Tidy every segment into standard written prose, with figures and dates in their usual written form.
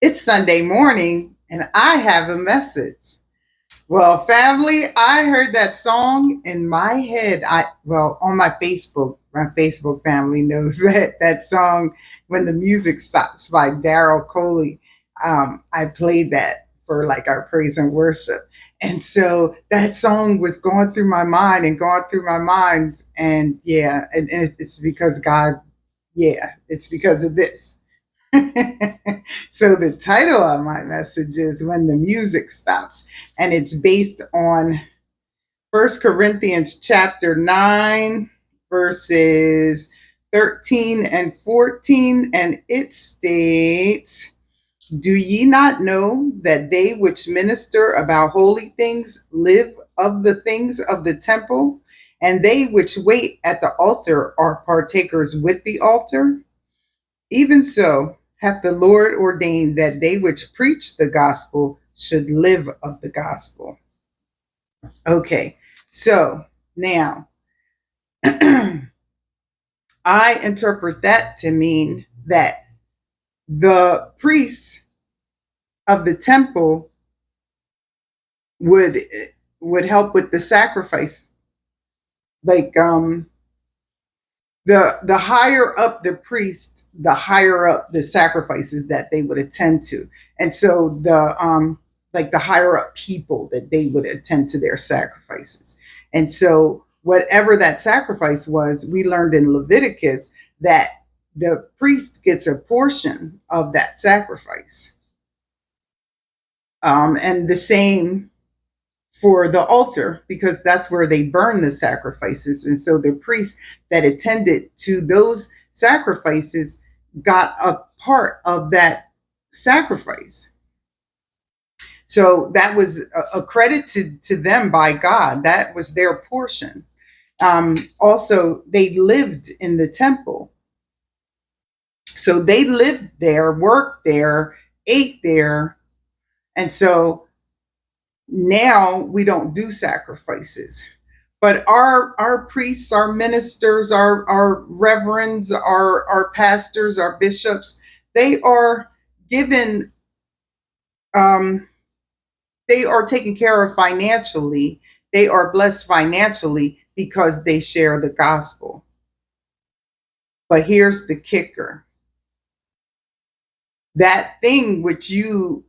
It's Sunday morning and I have a message. Well, family, I heard that song in my head. On my Facebook family knows that song "When the Music Stops" by Daryl Coley. I played that for like our praise and worship, and so that song was going through my mind and going through my mind, and yeah, and it's because God, yeah, it's because of this. So the title of my message is "When the Music Stops," and it's based on First Corinthians chapter 9, verses 13 and 14, and it states, "Do ye not know that they which minister about holy things live of the things of the temple, and they which wait at the altar are partakers with the altar? Even so hath the Lord ordained that they which preach the gospel should live of the gospel." Okay, so now I interpret that to mean that the priests of the temple would would help with the sacrifice. Like the higher up the priest, the higher up the sacrifices that they would attend to. And so the like the higher up people that they would attend to their sacrifices. And so whatever that sacrifice was, we learned in Leviticus that the priest gets a portion of that sacrifice. And the same for the altar, because that's where they burn the sacrifices. And so the priests that attended to those sacrifices got a part of that sacrifice. So that was a credit to them by God. That was their portion. Also, they lived in the temple. So they lived there, worked there, ate there. And so now we don't do sacrifices. But our priests, our ministers, our reverends, our pastors, our bishops, they are given, they are taken care of financially. They are blessed financially because they share the gospel. But here's the kicker: that thing which you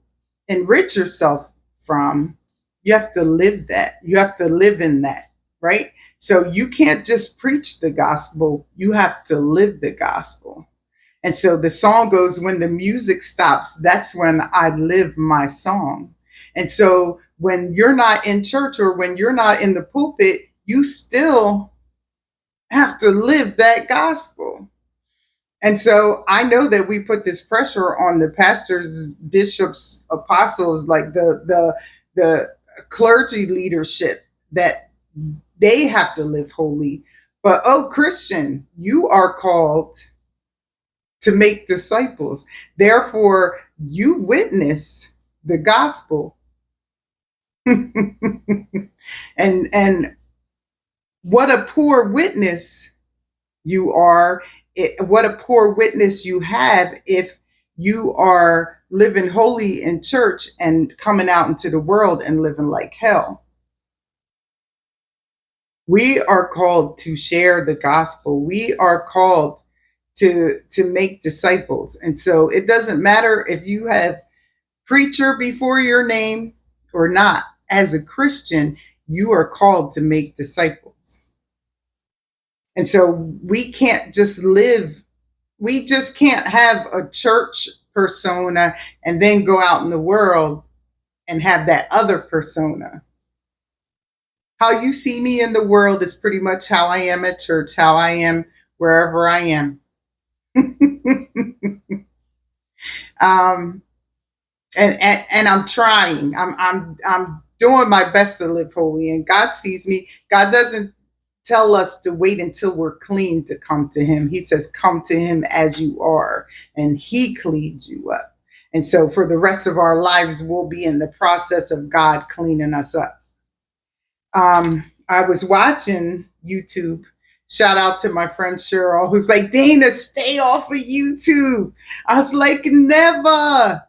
enrich yourself from, you have to live that. You have to live in that, right? So you can't just preach the gospel, you have to live the gospel. And so the song goes, "When the music stops, that's when I live my song." And so when you're not in church or when you're not in the pulpit, you still have to live that gospel. And so I know that we put this pressure on the pastors, bishops, apostles, like the clergy leadership, that they have to live holy. But oh, Christian, you are called to make disciples. Therefore, you witness the gospel. And what a poor witness you are, what a poor witness you have if you are living holy in church and coming out into the world and living like hell. We are called to share the gospel. We are called to make disciples. And so it doesn't matter if you have preacher before your name or not. As a Christian, you are called to make disciples. And so we can't just live, we just can't have a church persona and then go out in the world and have that other persona. How you see me in the world is pretty much how I am at church, how I am wherever I am. um, and I'm trying. I'm doing my best to live holy, and God sees me. God doesn't tell us to wait until we're clean to come to Him. He says, "Come to Him as you are," and He cleans you up. And so, for the rest of our lives, we'll be in the process of God cleaning us up. I was watching YouTube. Shout out to my friend Cheryl, who's like, "Dana, stay off of YouTube." I was like, "Never."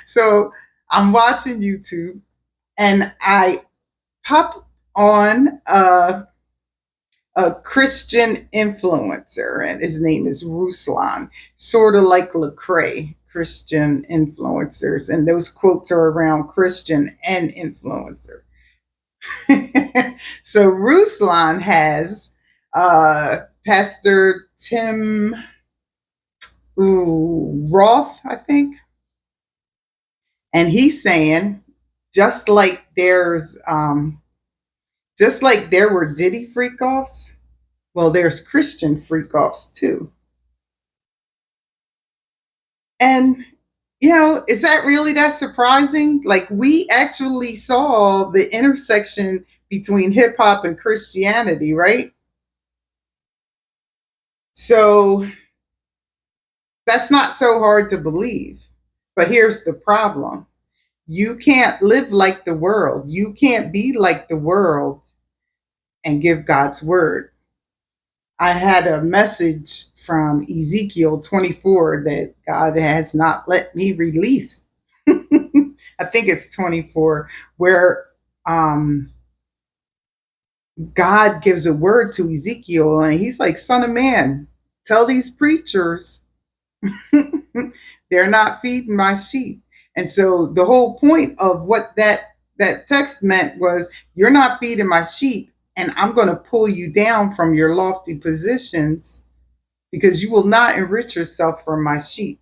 So I'm watching YouTube and I pop on a Christian influencer, and his name is Ruslan, sort of like Lecrae, Christian influencers, and those quotes are around Christian and influencer. So Ruslan has Pastor Tim Roth, I think, and he's saying just like just like there were Diddy freak offs, well, there's Christian freak offs too. And, is that really that surprising? Like, we actually saw the intersection between hip hop and Christianity, right? So that's not so hard to believe. But here's the problem: you can't live like the world, you can't be like the world and give God's word. I had a message from Ezekiel 24 that God has not let me release. I think it's 24, where God gives a word to Ezekiel, and he's like, "Son of man, tell these preachers they're not feeding my sheep." And so the whole point of what that text meant was, you're not feeding my sheep, and I'm going to pull you down from your lofty positions because you will not enrich yourself from my sheep.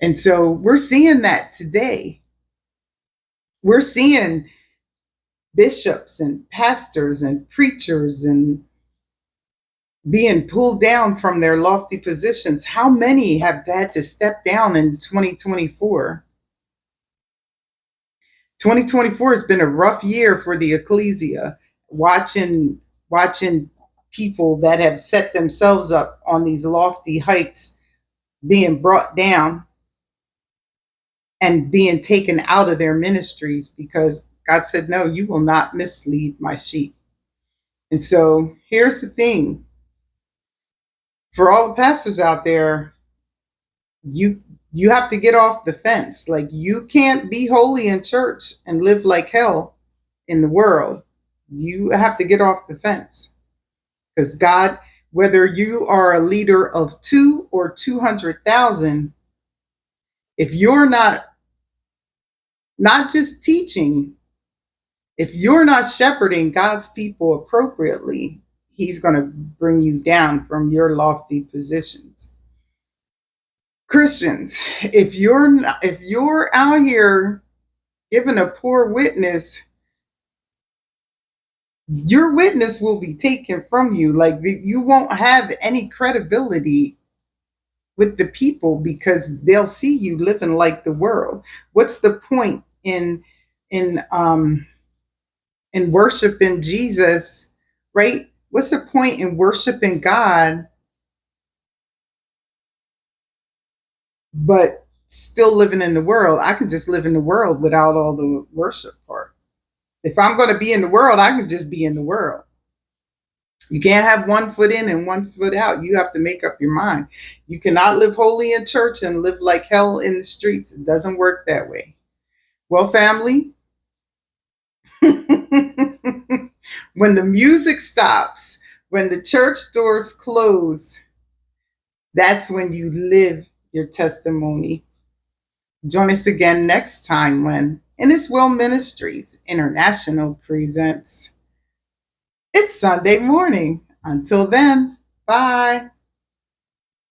And so we're seeing that today. We're seeing bishops and pastors and preachers and being pulled down from their lofty positions. How many have had to step down in 2024? 2024 has been a rough year for the ecclesia. Watching people that have set themselves up on these lofty heights being brought down and being taken out of their ministries because God said, "No, you will not mislead my sheep." And so here's the thing: for all the pastors out there, you you have to get off the fence. Like, you can't be holy in church and live like hell in the world. You have to get off the fence, because God, whether you are a leader of 2 or 200,000, if you're not just teaching, if you're not shepherding God's people appropriately, he's going to bring you down from your lofty positions. Christians, if you're out here giving a poor witness, your witness will be taken from you. Like, you won't have any credibility with the people because they'll see you living like the world. What's the point in worshiping Jesus, right? What's the point in worshiping God but still living in the world? I can just live in the world without all the worship part. If I'm going to be in the world, I can just be in the world. You can't have one foot in and one foot out. You have to make up your mind. You cannot live holy in church and live like hell in the streets. It doesn't work that way. Well, family, when the music stops, when the church doors close, that's when you live your testimony. Join us again next time when Inniswell Ministries International presents It's Sunday Morning. Until then, bye.